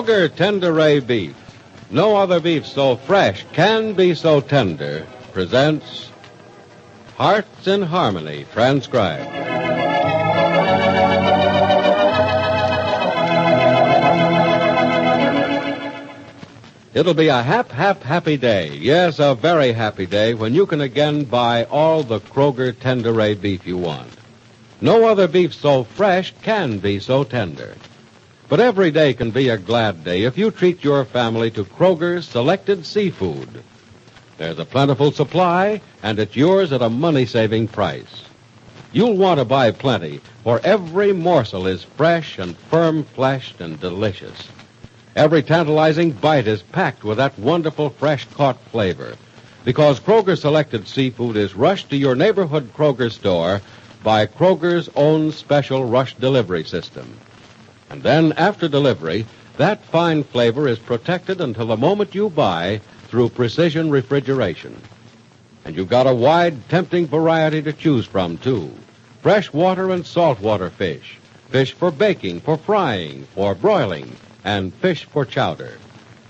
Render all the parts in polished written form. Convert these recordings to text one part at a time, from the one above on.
Kroger Tenderay Beef. No other beef so fresh can be so tender. Presents Hearts in Harmony, transcribed. It'll be a happy day. Yes, a very happy day when you can again buy all the Kroger Tenderay beef you want. No other beef so fresh can be so tender. But every day can be a glad day if you treat your family to Kroger's Selected Seafood. There's a plentiful supply, and it's yours at a money-saving price. You'll want to buy plenty, for every morsel is fresh and firm-fleshed and delicious. Every tantalizing bite is packed with that wonderful fresh-caught flavor, because Kroger Selected Seafood is rushed to your neighborhood Kroger store by Kroger's own special rush delivery system. And then, after delivery, that fine flavor is protected until the moment you buy through precision refrigeration. And you've got a wide, tempting variety to choose from, too. Freshwater and saltwater fish. Fish for baking, for frying, for broiling, and fish for chowder.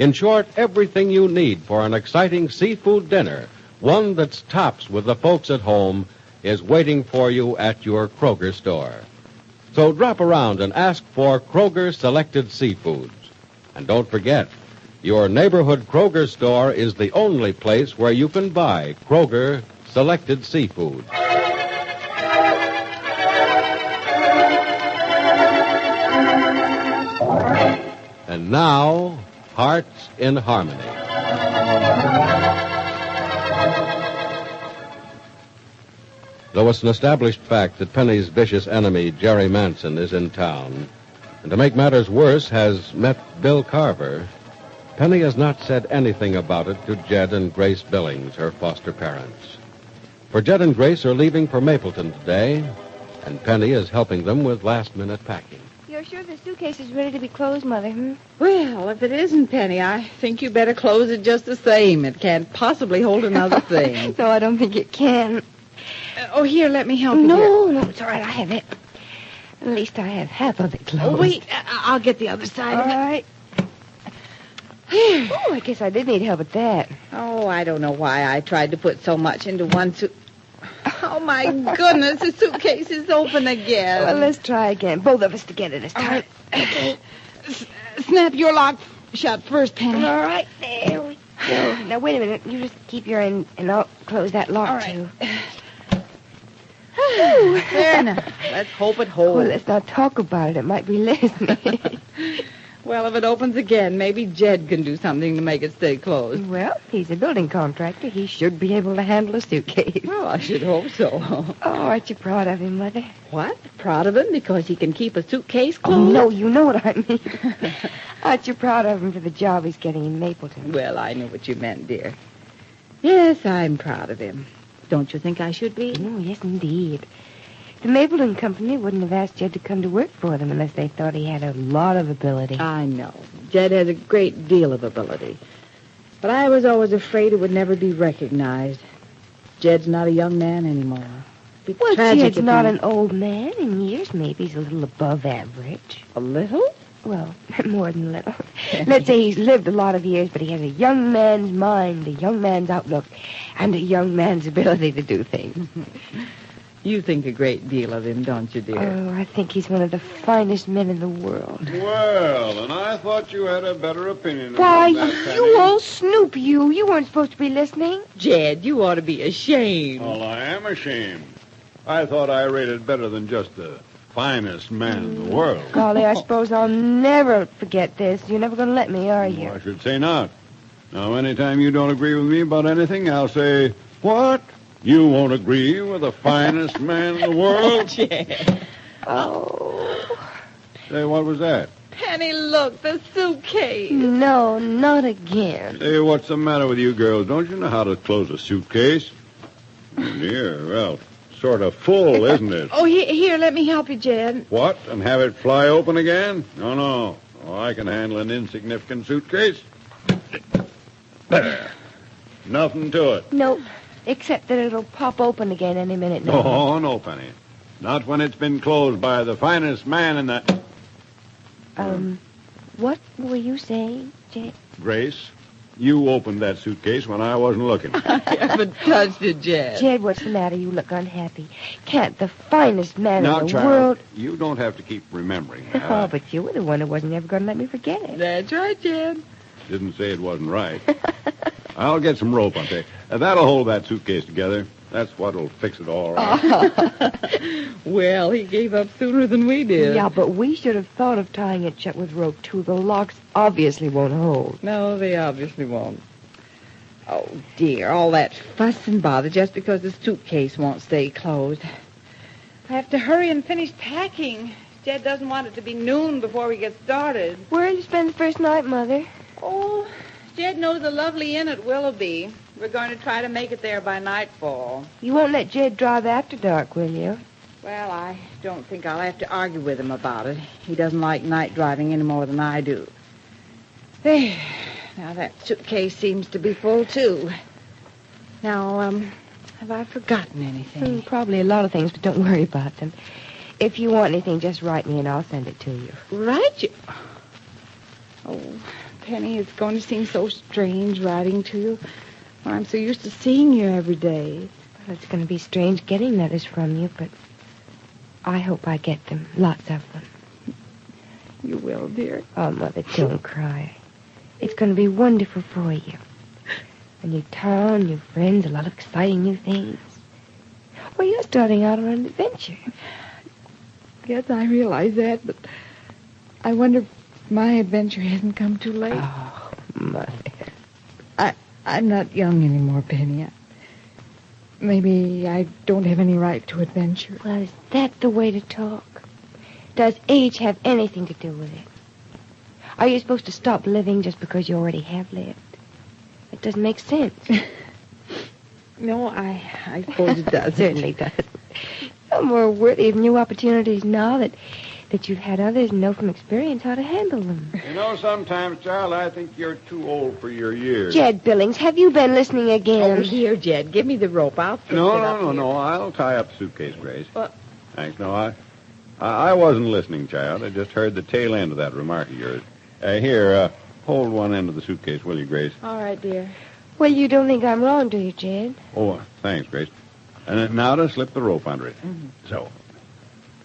In short, everything you need for an exciting seafood dinner, one that's tops with the folks at home, is waiting for you at your Kroger store. So drop around and ask for Kroger Selected Seafoods. And don't forget, your neighborhood Kroger store is the only place where you can buy Kroger Selected Seafood. And now, Hearts in Harmony. Though it's an established fact that Penny's vicious enemy, Jerry Manson, is in town, and to make matters worse, has met Bill Carver, Penny has not said anything about it to Jed and Grace Billings, her foster parents. For Jed and Grace are leaving for Mapleton today, and Penny is helping them with last-minute packing. You're sure the suitcase is ready to be closed, Mother, Well, if it isn't, Penny, I think you better close it just the same. It can't possibly hold another thing. No, I don't think it can. Here, let me help you. No, it's all right. I have it. At least I have half of it closed. Wait, I'll get the other side All of it. right. I guess I did need help with that. Oh, I don't know why I tried to put so much into one suit. Oh, my goodness, the suitcase is open again. Well, let's try again. Both of us together this time. Okay. Snap your lock shut first, Penny. All right, there we go. Now, wait a minute. You just keep your end, and I'll close that lock, All right. too. There now. Let's hope it holds. Well, let's not talk about it. It might be listening. Well, if it opens again, maybe Jed can do something to make it stay closed. Well, he's a building contractor. He should be able to handle a suitcase. Well, I should hope so. Oh, aren't you proud of him, Mother? What? Proud of him because he can keep a suitcase closed? Oh, no, you know what I mean. Aren't you proud of him for the job he's getting in Mapleton? Well, I knew what you meant, dear. Yes, I'm proud of him. Don't you think I should be? Oh, yes, indeed. The Mapleton Company wouldn't have asked Jed to come to work for them unless they thought he had a lot of ability. I know. Jed has a great deal of ability. But I was always afraid it would never be recognized. Jed's not a young man anymore. It'd be Well, tragic Jed's if not he- an old man. In years, maybe he's a little above average. A little? Well, more than a little. Let's say he's lived a lot of years, but he has a young man's mind, a young man's outlook, and a young man's ability to do things. You think a great deal of him, don't you, dear? Oh, I think he's one of the finest men in the world. Well, and I thought you had a better opinion Why, about that, Penny. you old snoop, you. You weren't supposed to be listening. Jed, you ought to be ashamed. Well, I am ashamed. I thought I rated better than just the finest man in the world. Golly, I suppose I'll never forget this. You're never going to let me, are you? Well, I should say not. Now, anytime you don't agree with me about anything, I'll say, what? You won't agree with the finest man in the world? Jed. Oh. Say, what was that? Penny, look, the suitcase. No, not again. Say, what's the matter with you girls? Don't you know how to close a suitcase? Oh, dear, well, sort of full, isn't it? Oh, here, let me help you, Jed. What? And have it fly open again? No. Oh, I can handle an insignificant suitcase. There. Nothing to it. No, except that it'll pop open again any minute now. Oh, no, Penny. Not when it's been closed by the finest man in the... What were you saying, Jed? Grace, you opened that suitcase when I wasn't looking. I haven't touched it, Jed. Jed, what's the matter? You look unhappy. Can't the finest man Now, in the child, world... you don't have to keep remembering that. Oh, but you were the one who wasn't ever going to let me forget it. That's right, Jed. Didn't say it wasn't right. I'll get some rope, I'll tell you. That'll hold that suitcase together. That's what'll fix it all right. Well, he gave up sooner than we did. Yeah, but we should have thought of tying it shut with rope, too. The locks obviously won't hold. No, they obviously won't. Oh, dear, all that fuss and bother just because the suitcase won't stay closed. I have to hurry and finish packing. Jed doesn't want it to be noon before we get started. Where will you spend the first night, Mother? Oh, Jed knows a lovely inn at Willoughby. We're going to try to make it there by nightfall. You won't let Jed drive after dark, will you? Well, I don't think I'll have to argue with him about it. He doesn't like night driving any more than I do. There. Now, that suitcase seems to be full, too. Now, have I forgotten anything? Probably a lot of things, but don't worry about them. If you want anything, just write me and I'll send it to you. Write you? Oh, Penny, it's going to seem so strange writing to you. I'm so used to seeing you every day. Well, it's going to be strange getting letters from you, but I hope I get them. Lots of them. You will, dear. Oh, Mother, don't cry. It's going to be wonderful for you. A new town, new friends, a lot of exciting new things. Well, you're starting out on an adventure. Yes, I realize that, but I wonder if my adventure hasn't come too late. Oh, Mother. I'm not young anymore, Penny. Maybe I don't have any right to adventure. Well, is that the way to talk? Does age have anything to do with it? Are you supposed to stop living just because you already have lived? It doesn't make sense. No, I suppose it does. It certainly does. You're more worthy of new opportunities now that you've had others and know from experience how to handle them. You know, sometimes, child, I think you're too old for your years. Jed Billings, have you been listening again? Oh, here, Jed. Give me the rope. I'll fix it No. I'll tie up the suitcase, Grace. What? Thanks. No, I wasn't listening, child. I just heard the tail end of that remark of yours. Here, hold one end of the suitcase, will you, Grace? All right, dear. Well, you don't think I'm wrong, do you, Jed? Oh, thanks, Grace. And then now to slip the rope under it. Mm-hmm. So.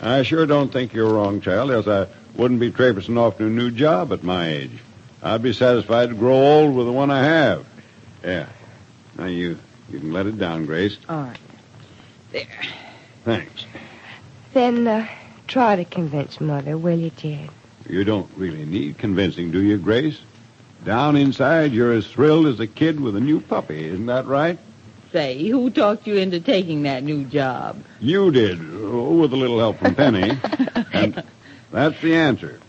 I sure don't think you're wrong, child, else I wouldn't be traipsing off to a new job at my age. I'd be satisfied to grow old with the one I have. Yeah. Now, you can let it down, Grace. All right. There. Thanks. Then, try to convince Mother, will you, Jed? You don't really need convincing, do you, Grace? Down inside, you're as thrilled as a kid with a new puppy, isn't that right? Say, who talked you into taking that new job? You did, with a little help from Penny. And that's the answer.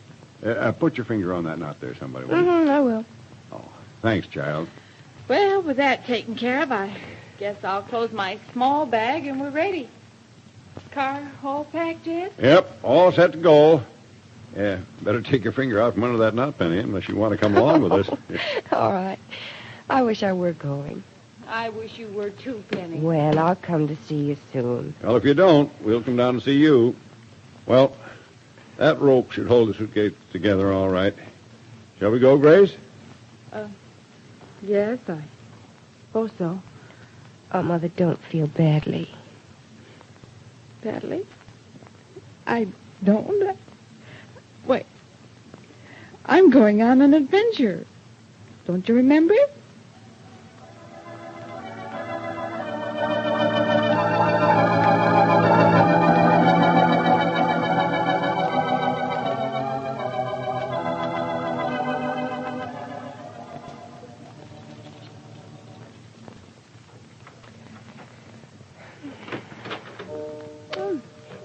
Put your finger on that knot there, somebody. Will you? I will. Oh, thanks, child. Well, with that taken care of, I guess I'll close my small bag and we're ready. Car all packed, Jed? Yep, all set to go. Yeah, better take your finger out from under that knot, Penny, unless you want to come along with us. All right. I wish I were going. I wish you were too, Penny. Well, I'll come to see you soon. Well, if you don't, we'll come down to see you. Well, that rope should hold the suitcase together all right. Shall we go, Grace? Yes, I suppose so. Oh, Mother, don't feel badly. Badly? I don't. Wait. I'm going on an adventure. Don't you remember?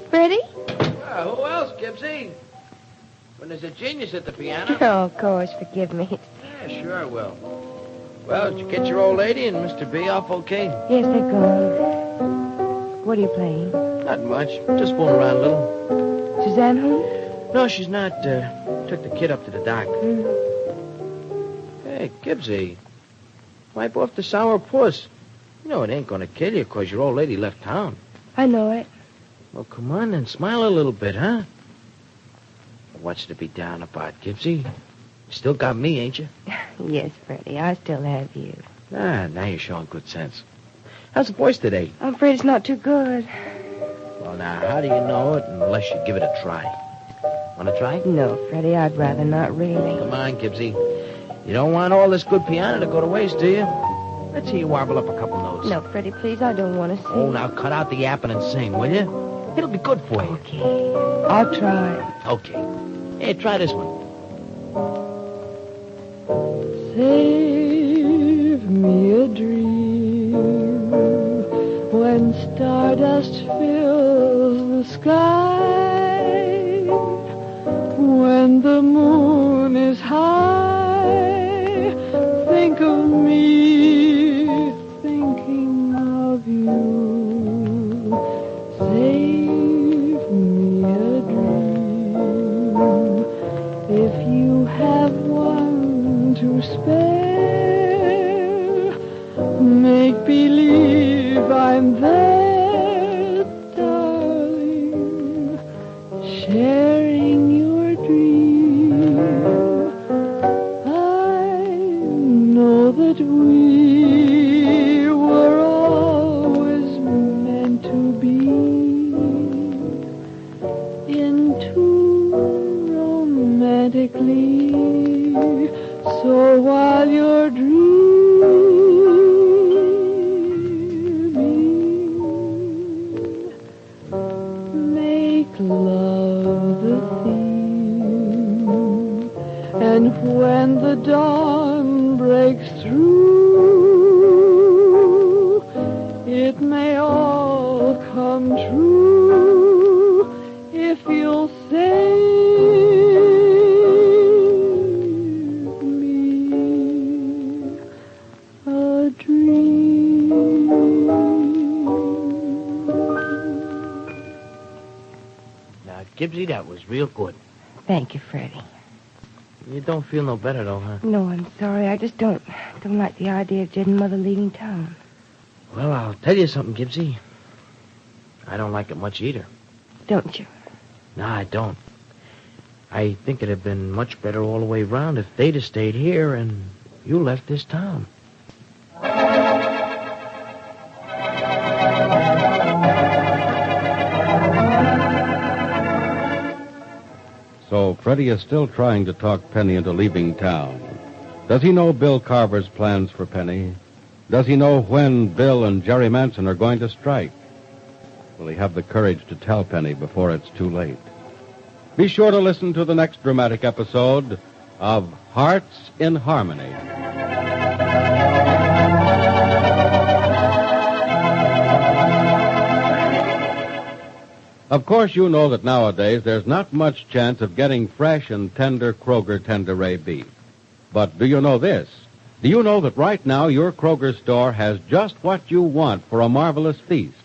Freddie? Well, who else, Gibbsy? When there's a genius at the piano. Oh, of course, forgive me. Yeah, sure I will. Well, did you get your old lady and Mr. B off okay? Yes, they're gone. What are you playing? Not much. Just fooling around a little. Suzanne home? No, she's not. Took the kid up to the doc. Hey, Gibbsy. Wipe off the sour puss. You know it ain't gonna kill you 'cause your old lady left town. I know it. Well, come on and smile a little bit, huh? What's to be down about, Gibbsy? You still got me, ain't you? Yes, Freddie, I still have you. Now you're showing good sense. How's the voice today? I'm afraid it's not too good. Well, now, how do you know it unless you give it a try? Want to try? No, Freddie, I'd rather not really. Come on, Gibbsy. You don't want all this good piano to go to waste, do you? Let's hear you warble up a couple notes. No, Freddie, please, I don't want to sing. Oh, now cut out the yapping and sing, will you? It'll be good for you. Okay, I'll try. Okay. Hey, try this one. Save me a dream when stardust fills the sky, when the moon is high. Think of me, thinking of you. Save me a dream if you have one to spare. Make believe I'm there, darling, sharing your dream. I know that we were always meant to be into romantically. So while you're dreaming, make love the theme. And when the dawn breaks through, it may all come true if you'll save me a dream. Now, Gibbsy, that was real good. Thank you, Freddie. You don't feel no better, though, huh? No, I'm sorry. I just don't like the idea of Jed and Mother leaving town. Well, I'll tell you something, Gibbsy. I don't like it much either. Don't you? No, I don't. I think it'd have been much better all the way round if they'd have stayed here and you left this town. So Freddie is still trying to talk Penny into leaving town. Does he know Bill Carver's plans for Penny? Does he know when Bill and Jerry Manson are going to strike? Will he have the courage to tell Penny before it's too late? Be sure to listen to the next dramatic episode of Hearts in Harmony. Of course, you know that nowadays there's not much chance of getting fresh and tender Kroger Tenderay beef. But do you know this? Do you know that right now your Kroger store has just what you want for a marvelous feast?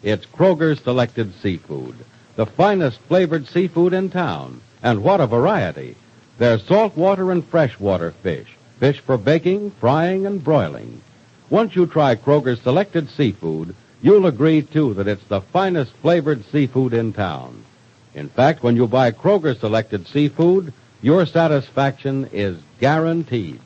It's Kroger's Selected Seafood, the finest flavored seafood in town. And what a variety. There's saltwater and freshwater fish, fish for baking, frying, and broiling. Once you try Kroger's Selected Seafood, you'll agree, too, that it's the finest flavored seafood in town. In fact, when you buy Kroger Selected Seafood, your satisfaction is guaranteed.